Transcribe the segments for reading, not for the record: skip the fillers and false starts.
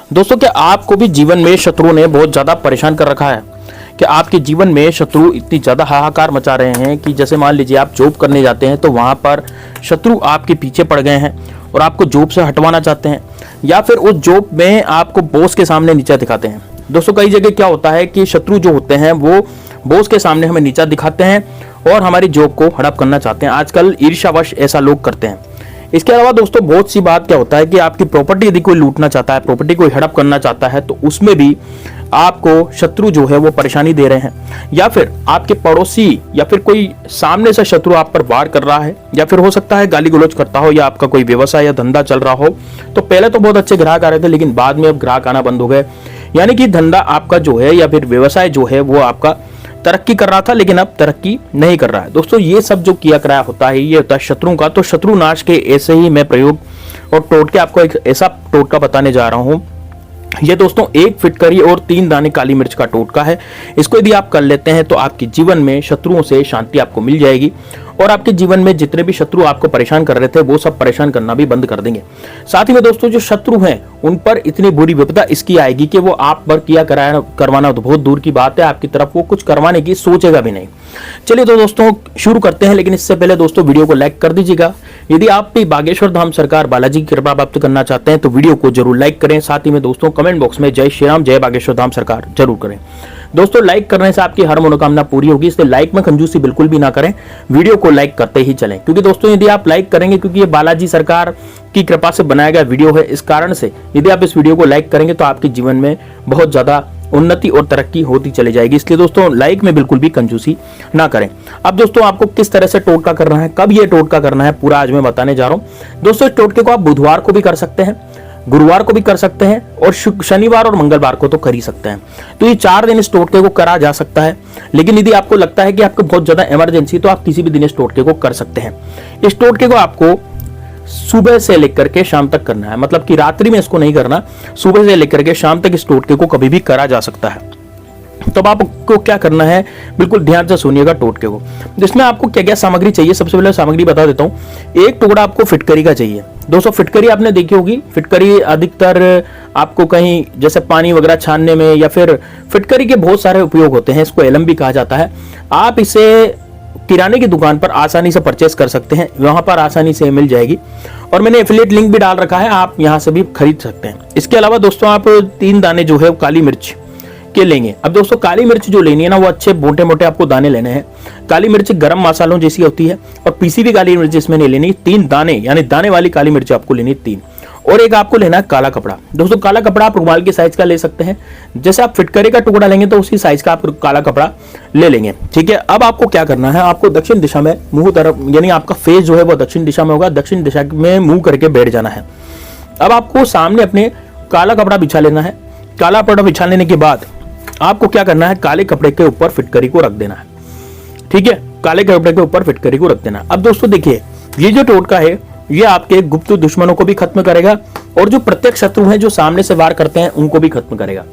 दोस्तों, क्या आपको भी जीवन में शत्रुओं ने बहुत ज़्यादा परेशान कर रखा है? कि आपके जीवन में शत्रु इतनी ज़्यादा हाहाकार मचा रहे हैं कि जैसे मान लीजिए आप जॉब करने जाते हैं तो वहाँ पर शत्रु आपके पीछे पड़ गए हैं और आपको जॉब से हटवाना चाहते हैं, या फिर उस जॉब में आपको बॉस के सामने नीचा दिखाते हैं। दोस्तों, कई जगह क्या होता है कि शत्रु जो होते हैं वो बॉस के सामने हमें नीचा दिखाते हैं और हमारी जॉब को हड़प करना चाहते हैं। आजकल ईर्ष्यावश ऐसा लोग करते हैं। इसके अलावा दोस्तों, बहुत सी बात क्या होता है कि आपकी प्रॉपर्टी यदि कोई लूटना चाहता है, प्रॉपर्टी कोई हड़प करना चाहता है, तो उसमें भी आपको शत्रु जो है वो परेशानी दे रहे हैं, या फिर आपके पड़ोसी या फिर कोई सामने से शत्रु आप पर वार कर रहा है, या फिर हो सकता है गाली गलौज करता हो, या आपका कोई व्यवसाय या धंधा चल रहा हो। तो पहले तो बहुत अच्छे ग्राहक आ रहे थे, लेकिन बाद में अब ग्राहक आना बंद हो गए। यानी कि धंधा आपका जो है या फिर व्यवसाय जो है वो आपका तरक्की कर रहा था, लेकिन अब तरक्की नहीं कर रहा है। दोस्तों, ये सब जो किया कराया होता है ये होता है शत्रुओं का। तो शत्रु नाश के ऐसे ही मैं प्रयोग और टोटके आपको एक ऐसा टोटका बताने जा रहा हूं। ये दोस्तों 1 फिटकरी और 3 दाने काली मिर्च का टोटका है। इसको यदि आप कर लेते हैं तो आपके जीवन में शत्रुओं से शांति आपको मिल जाएगी और आपके जीवन में जितने भी शत्रु आपको परेशान कर रहे थे वो सब परेशान करना भी बंद कर देंगे। साथ ही में दोस्तों, जो शत्रु हैं उन पर इतनी बुरी विपदा इसकी आएगी कि वो आप पर किया करवाना तो बहुत दूर की बात है, आपकी तरफ वो कुछ करवाने की सोचेगा भी नहीं। चलिए तो दोस्तों शुरू करते हैं, लेकिन इससे पहले दोस्तों वीडियो को लाइक कर दीजिएगा। यदि आप भी बागेश्वर धाम सरकार बालाजी की कृपा प्राप्त करना चाहते हैं तो वीडियो को जरूर लाइक करें। साथ ही में दोस्तों कमेंट बॉक्स में जय श्री राम, जय बागेश्वर धाम सरकार जरूर करें। दोस्तों, लाइक करने से आपकी हर मनोकामना पूरी होगी, इसलिए लाइक में कंजूसी बिल्कुल भी ना करें, वीडियो को लाइक करते ही चलें। क्योंकि दोस्तों यदि आप लाइक करेंगे, क्योंकि ये बालाजी सरकार की कृपा से बनाया गया वीडियो है, इस कारण से यदि आप इस वीडियो को लाइक करेंगे तो आपके जीवन में बहुत ज्यादा उन्नति और तरक्की होती चली जाएगी। इसलिए दोस्तों लाइक में बिल्कुल भी कंजूसी ना करें। अब दोस्तों आपको किस तरह से टोटका करना है, कब ये टोटका करना है, पूरा आज मैं बताने जा रहा हूं। दोस्तों, इस टोटके को आप बुधवार को भी कर सकते हैं, गुरुवार को भी कर सकते हैं और शनिवार और मंगलवार को तो कर ही सकते हैं। तो ये 4 दिन इस टोटके को करा जा सकता है। लेकिन यदि आपको लगता है कि आपको बहुत ज्यादा इमरजेंसी, तो आप किसी भी दिन इस टोटके को कर सकते हैं। इस टोटके को आपको सुबह से लेकर के शाम तक करना है, मतलब कि रात्रि में इसको नहीं करना, सुबह से लेकर के शाम तक इस टोटके को कभी भी करा जा सकता है। तब आपको क्या करना है, बिल्कुल ध्यान से सुनिएगा टोटके को। जिसमें आपको क्या क्या सामग्री चाहिए, सबसे पहले सामग्री बता देता हूं। 1 टुकड़ा आपको फिटकरी का चाहिए। दोस्तों, फिटकरी आपने देखी होगी, फिटकरी अधिकतर आपको कहीं जैसे पानी वगैरह छानने में, या फिर फिटकरी के बहुत सारे उपयोग होते हैं, इसको एलम भी कहा जाता है। आप इसे किराने की दुकान पर आसानी से परचेस कर सकते हैं, वहां पर आसानी से मिल जाएगी और मैंने एफिलिएट लिंक भी डाल रखा है, आप यहां से भी खरीद सकते हैं। इसके अलावा दोस्तों आप 3 दाने जो है काली मिर्च के लेंगे। अब दोस्तों काली मिर्च जो लेनी है ना, वो अच्छे मोटे मोटे आपको दाने लेने हैं। काली मिर्च गरम मसालों जैसी होती है और पीसी भी काली मिर्च इसमें नहीं लेनी। 3 दाने यानी दाने वाली काली मिर्च आपको लेनी है 3। और एक आपको लेना है काला कपड़ा। दोस्तों काला कपड़ा आप रुमाल के साइज का ले सकते हैं, जैसे आप फिटकरी का टुकड़ा लेंगे तो उसी साइज का आप काला कपड़ा ले लेंगे। ठीक है, अब आपको क्या करना है, आपको दक्षिण दिशा में मुंह तरफ, यानी आपका फेस जो है वो दक्षिण दिशा में होगा, दक्षिण दिशा में मुंह करके बैठ जाना है। अब आपको सामने अपने काला कपड़ा बिछा लेना है। काला कपड़ा बिछा लेने के बाद आपको क्या करना है, काले कपड़े के ऊपर फिटकरी को रख देना है। ठीक है, काले कपड़े के ऊपर फिटकरी को रख देना। अब दोस्तों देखिए, ये जो टोटका है ये आपके गुप्त दुश्मनों को भी खत्म करेगा और जो प्रत्यक्ष शत्रु हैं जो सामने से वार करते हैं उनको भी खत्म करेगा।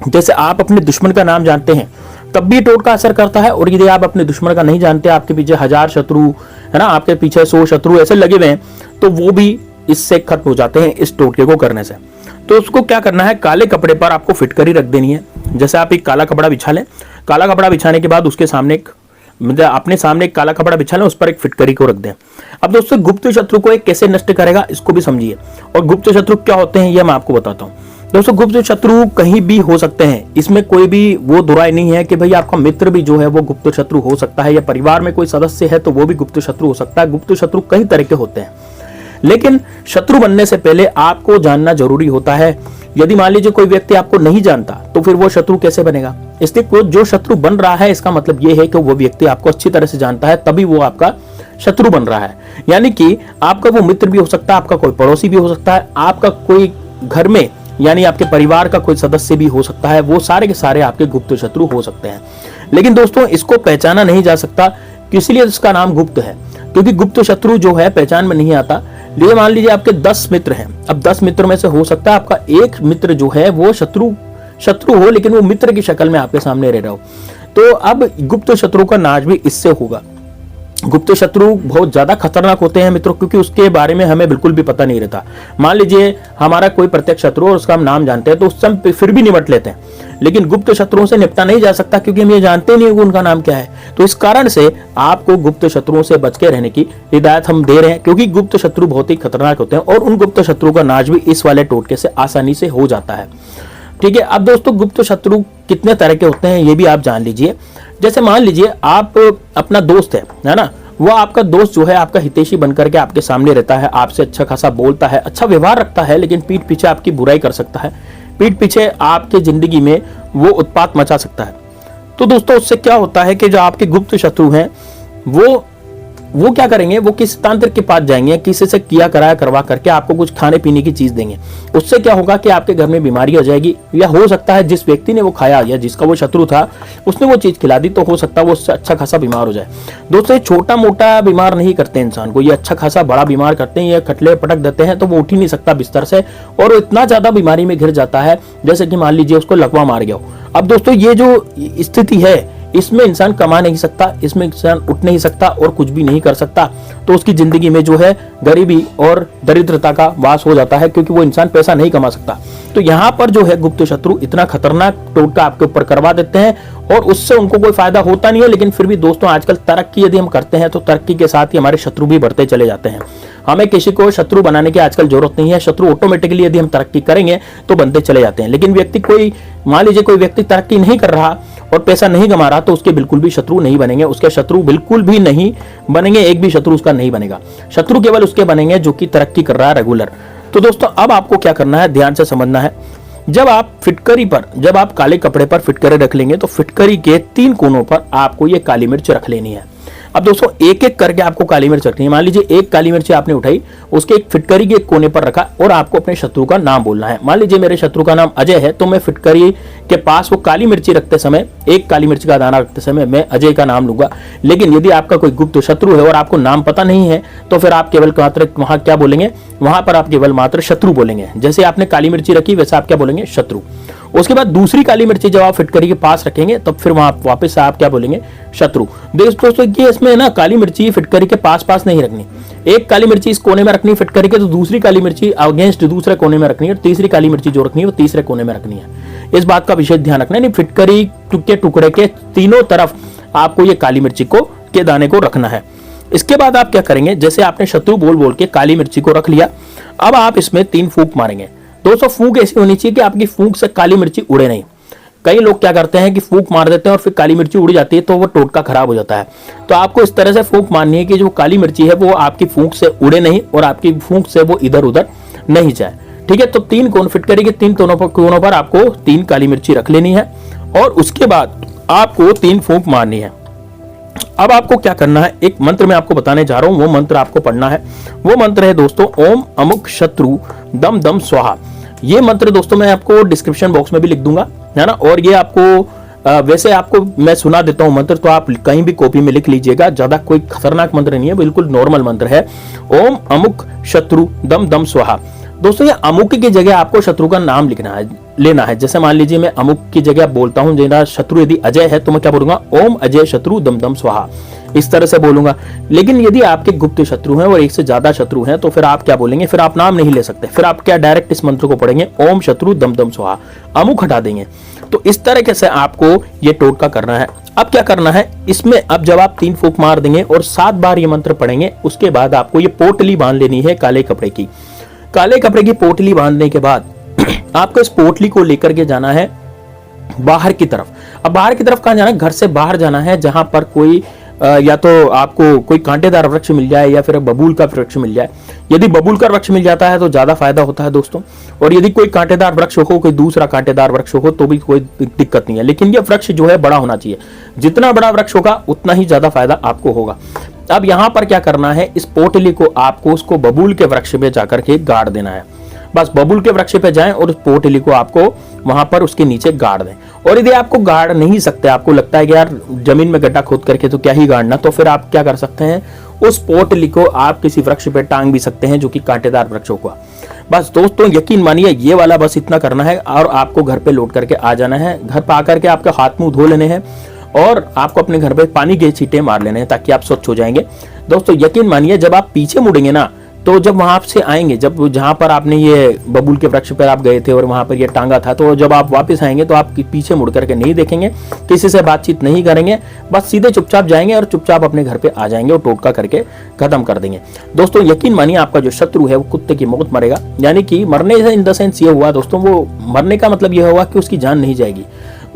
जैसे आप अपने दुश्मन का नाम जानते हैं तब भी टोटका असर करता है, और यदि आप अपने दुश्मन का नहीं जानते, आपके पीछे 1000 शत्रु है ना, आपके पीछे 100 शत्रु ऐसे लगे हुए हैं, तो वो भी इससे खत्म हो जाते हैं इस टोटके को करने से। तो उसको क्या करना है, काले कपड़े पर आपको फिटकरी रख देनी है। जैसे आप एक काला कपड़ा बिछा लें, काला कपड़ा बिछाने के बाद उसके सामने एक, मतलब अपने सामने एक काला कपड़ा बिछा लें, उस पर एक फिटकरी को रख दें। अब दोस्तों गुप्त शत्रु को एक कैसे नष्ट करेगा इसको भी समझिए, और गुप्त शत्रु क्या होते हैं ये मैं आपको बताता हूँ। दोस्तों गुप्त शत्रु कहीं भी हो सकते हैं, इसमें कोई भी वो दुराई नहीं है कि भाई आपका मित्र भी जो है वो गुप्त शत्रु हो सकता है, या परिवार में कोई सदस्य है तो वो भी गुप्त शत्रु हो सकता है। गुप्त शत्रु कई तरह के होते हैं, लेकिन शत्रु बनने से पहले आपको जानना जरूरी होता है। यदि मान लीजिए कोई व्यक्ति आपको नहीं जानता तो फिर वो शत्रु कैसे बनेगा। इसलिए जो शत्रु बन रहा है इसका मतलब ये है कि वो व्यक्ति आपको अच्छी तरह से जानता है, तभी वो आपका शत्रु बन रहा है। यानी कि आपका वो मित्र भी हो सकता है, आपका कोई पड़ोसी भी हो सकता है, आपका कोई घर में यानी आपके परिवार का कोई सदस्य भी हो सकता है, वो सारे के सारे आपके गुप्त शत्रु हो सकते हैं। लेकिन दोस्तों इसको पहचाना नहीं जा सकता, इसलिए इसका नाम गुप्त है, क्योंकि गुप्त शत्रु जो है पहचान में नहीं आता। लिए मान लीजिए आपके 10 मित्र हैं, अब 10 मित्र में से हो सकता है आपका एक मित्र जो है वो शत्रु हो, लेकिन वो मित्र की शक्ल में आपके सामने रह रहा हो। तो अब गुप्त शत्रु का नाश भी इससे होगा। गुप्त शत्रु बहुत ज्यादा खतरनाक होते हैं मित्रों, क्योंकि उसके बारे में हमें बिल्कुल भी पता नहीं रहता। मान लीजिए हमारा कोई प्रत्यक्ष शत्रु और उसका हम नाम जानते हैं तो उस समय फिर भी निपट लेते हैं, लेकिन गुप्त शत्रुओं से निपटा नहीं जा सकता क्योंकि हम ये जानते नहीं कि उनका नाम क्या है। तो इस कारण से आपको गुप्त शत्रुओं से बच के रहने की हिदायत हम दे रहे हैं, क्योंकि गुप्त शत्रु बहुत ही खतरनाक होते हैं और उन गुप्त शत्रु का नाश भी इस वाले टोटके से आसानी से हो जाता है। ठीक है, अब दोस्तों गुप्त शत्रु कितने तरह के होते हैं ये भी आप जान लीजिए। जैसे मान लीजिए आप अपना दोस्त है ना, वो आपका दोस्त जो है आपका हितैषी बनकर के आपके सामने रहता है, आपसे अच्छा खासा बोलता है, अच्छा व्यवहार रखता है, लेकिन पीठ पीछे आपकी बुराई कर सकता है, पीठ पीछे आपके जिंदगी में वो उत्पात मचा सकता है। तो दोस्तों उससे क्या होता है कि जो आपके गुप्त शत्रु हैं वो क्या करेंगे, वो किस तांत्रिक के पास जाएंगे, किसी से किया कराया करवा करके आपको कुछ खाने पीने की चीज देंगे। उससे क्या होगा कि आपके घर में बीमारी हो जाएगी, या हो सकता है जिस व्यक्ति ने वो खाया या जिसका वो शत्रु था उसने वो चीज खिला दी, तो हो सकता है वो उससे अच्छा खासा बीमार हो जाए। दोस्तों छोटा मोटा बीमार नहीं करते इंसान को, ये अच्छा खासा बड़ा बीमार करते हैं, ये खटले पटक देते हैं तो वो उठ ही नहीं सकता बिस्तर से, और वो इतना ज्यादा बीमारी में घिर जाता है जैसे कि मान लीजिए उसको लकवा मार गया हो। अब दोस्तों ये जो स्थिति है इसमें इंसान कमा नहीं सकता, इसमें इंसान उठ नहीं सकता और कुछ भी नहीं कर सकता, तो उसकी जिंदगी में जो है गरीबी और दरिद्रता का वास हो जाता है, क्योंकि वो इंसान पैसा नहीं कमा सकता। तो यहाँ पर जो है गुप्त शत्रु इतना खतरनाक टोटका आपके ऊपर करवा देते हैं और उससे उनको कोई फायदा होता नहीं है, लेकिन फिर भी दोस्तों आजकल तरक्की यदि हम करते हैं तो तरक्की के साथ ही हमारे शत्रु भी बढ़ते चले जाते हैं। हमें किसी को शत्रु बनाने की आजकल जरूरत नहीं है, शत्रु ऑटोमेटिकली यदि हम तरक्की करेंगे तो बनते चले जाते हैं। लेकिन व्यक्ति कोई, मान लीजिए कोई व्यक्ति तरक्की नहीं कर रहा और पैसा नहीं कमा रहा, तो उसके बिल्कुल भी शत्रु नहीं बनेंगे, उसके शत्रु बिल्कुल भी नहीं बनेंगे, एक भी शत्रु उसका नहीं बनेगा। शत्रु केवल उसके बनेंगे जो कि तरक्की कर रहा है रेगुलर। तो दोस्तों अब आपको क्या करना है, ध्यान से समझना है। जब आप फिटकरी पर, जब आप काले कपड़े पर फिटकरी रख लेंगे तो फिटकरी के 3 कोनों पर आपको ये काली मिर्च रख लेनी है। अब दोस्तों एक एक करके आपको काली मिर्च रखनी है। मान लीजिए एक काली मिर्च आपने उठाई, उसके एक फिटकरी के एक कोने पर रखा और आपको अपने शत्रु का नाम बोलना है। मान लीजिए मेरे शत्रु का नाम अजय है, तो मैं फिटकरी के पास वो काली मिर्ची रखते समय, एक काली मिर्च का दाना रखते समय मैं अजय का नाम लूंगा। लेकिन यदि आपका कोई गुप्त शत्रु है और आपको नाम पता नहीं है तो फिर आप केवल मात्र वहां क्या बोलेंगे, वहां पर आप केवल मात्र शत्रु बोलेंगे। जैसे आपने काली मिर्ची रखी वैसे आप क्या बोलेंगे, शत्रु। उसके बाद दूसरी काली मिर्ची जब आप फिटकरी के पास रखेंगे तब फिर वहां वापस आप क्या बोलेंगे, शत्रु। दोस्तों ये इसमें ना काली मिर्ची फिटकरी के पास पास नहीं रखनी, एक काली मिर्ची इस कोने में रखनी फिटकरी के, तो दूसरी काली मिर्ची अगेंस्ट दूसरे कोने में रखनी है, और तीसरी काली मिर्ची जो रखनी है वो तीसरे कोने में रखनी है। इस बात का विशेष ध्यान रखना है। नहीं, फिटकरी के टुकड़े के तीनों तरफ आपको ये काली मिर्ची को के दाने को रखना है। इसके बाद आप क्या करेंगे, जैसे आपने शत्रु बोल बोल के काली मिर्ची को रख लिया, अब आप इसमें 3 फूंक मारेंगे। दोस्तों फूंक ऐसी होनी चाहिए कि आपकी फूंक से काली मिर्ची उड़े नहीं। कई लोग क्या करते हैं कि फूंक मार देते हैं और फिर काली मिर्ची उड़ जाती है तो वो टोटका खराब हो जाता है। तो आपको इस तरह से फूंक मारनी है कि जो काली मिर्ची है वो आपकी फूंक से उड़े नहीं और आपकी फूंक से वो इधर उधर नहीं जाए। ठीक है, तो 3 कोन फिटकरी के 3 कोनों पर आपको 3 काली मिर्ची रख लेनी है और उसके बाद आपको 3 फूंक मारनी है। अब आपको क्या करना है, एक मंत्र मैं आपको बताने जा रहा हूं, वो मंत्र आपको पढ़ना है। वो मंत्र है दोस्तों ओम अमुक शत्रु दम दम स्वाहा। ये मंत्र दोस्तों मैं आपको डिस्क्रिप्शन बॉक्स में भी लिख दूंगा, है ना। और ये आपको वैसे आपको मैं सुना देता हूं मंत्र, तो आप कहीं भी कॉपी में लिख लीजिएगा, ज्यादा कोई खतरनाक मंत्र नहीं है, बिल्कुल नॉर्मल मंत्र है। ओम अमुक शत्रु दम दम स्वाहा। दोस्तों ये अमुक की जगह आपको शत्रु का नाम लेना है। जैसे मान लीजिए मैं अमुक की जगह बोलता हूं, मेरा शत्रु यदि अजय है तो मैं क्या बोलूंगा, ओम अजय शत्रु दम दम स्वाहा, इस तरह से बोलूंगा। लेकिन यदि आपके गुप्त शत्रु हैं और एक से ज्यादा शत्रु हैं तो फिर आप क्या बोलेंगे, फिर आप नाम नहीं ले सकते, फिर आप क्या डायरेक्ट इस मंत्र को पढ़ेंगे, ओम शत्रु दम दम स्वाहा, अमुक हटा देंगे। तो इस तरीके से आपको ये टोटका करना है। अब क्या करना है इसमें, अब जब आप 3 फूंक मार देंगे और 7 बार ये मंत्र पढ़ेंगे, उसके बाद आपको ये पोटली बांध लेनी है काले कपड़े की। काले कपड़े की पोटली बांधने के बाद आपको इस पोटली को लेकर के जाना है बाहर की तरफ। अब बाहर की तरफ कहां जाना है, घर से बाहर जाना है, जहां पर कोई या तो आपको कोई कांटेदार वृक्ष मिल जाए या फिर बबूल का वृक्ष मिल जाए। यदि बबूल का वृक्ष मिल जाता है तो ज्यादा फायदा होता है दोस्तों, और यदि कोई कांटेदार वृक्ष हो, कोई दूसरा कांटेदार वृक्ष हो तो भी कोई दिक्कत नहीं है। लेकिन यह वृक्ष जो है बड़ा होना चाहिए, जितना बड़ा वृक्ष होगा उतना ही ज्यादा फायदा आपको होगा। अब यहां पर क्या करना है, इस पोटली को आपको उसको बबूल के वृक्ष पे जाकर के गाड़ देना है। बस बबूल के वृक्ष पे जाएं और उस पोटली को आपको वहां पर उसके नीचे गाड़ दें। और यदि आपको गाड़ नहीं सकते, आपको लगता है कि यार जमीन में गड्ढा खोद करके तो क्या ही गाड़ना, तो फिर आप क्या कर सकते हैं, उस पोटली को आप किसी वृक्ष पे टांग भी सकते हैं जो कि कांटेदार वृक्ष होगा। बस दोस्तों यकीन मानिए ये वाला बस इतना करना है और आपको घर पे लौट करके आ जाना है। घर पे आकर के आपके हाथ मुंह धो लेने हैं और आपको अपने घर पे पानी के छींटे मार लेने हैं ताकि आप स्वच्छ हो जाएंगे। दोस्तों यकीन मानिए, जब आप पीछे मुड़ेंगे ना, तो जब वहां से आएंगे, जब जहां पर आपने ये बबूल के वृक्ष पर आप गए थे और वहां पर ये टांगा था, तो जब आप वापस आएंगे तो आप पीछे मुड़ करके नहीं देखेंगे, किसी से बातचीत नहीं करेंगे, बस सीधे चुपचाप जाएंगे और चुपचाप अपने घर पे आ जाएंगे और टोटका करके खत्म कर देंगे। दोस्तों यकीन मानिए, आपका जो शत्रु है वो कुत्ते की मौत मरेगा। यानी कि मरने से इन द सेंस ये हुआ दोस्तों, वो मरने का मतलब ये हुआ कि उसकी जान नहीं जाएगी,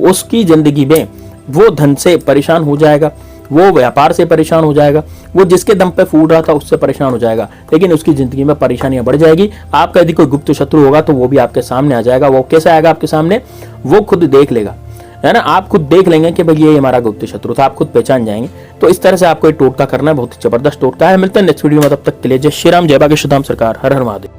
उसकी जिंदगी में वो धन से परेशान हो जाएगा, वो व्यापार से परेशान हो जाएगा, वो जिसके दम पे फूल रहा था उससे परेशान हो जाएगा, लेकिन उसकी जिंदगी में परेशानियां बढ़ जाएगी। आपका यदि कोई गुप्त शत्रु होगा तो वो भी आपके सामने आ जाएगा। वो कैसे आएगा आपके सामने, वो खुद देख लेगा, है ना, आप खुद देख लेंगे कि भाई ये हमारा गुप्त शत्रु था, आप खुद पहचान जाएंगे। तो इस तरह से आपको ये टोटका करना है, बहुत ही जबरदस्त टोटका है। मिलते हैं नेक्स्ट वीडियो में, तब तक के लिए जय श्री राम, जय बागेश्वर धाम सरकार, हर हर महादेव।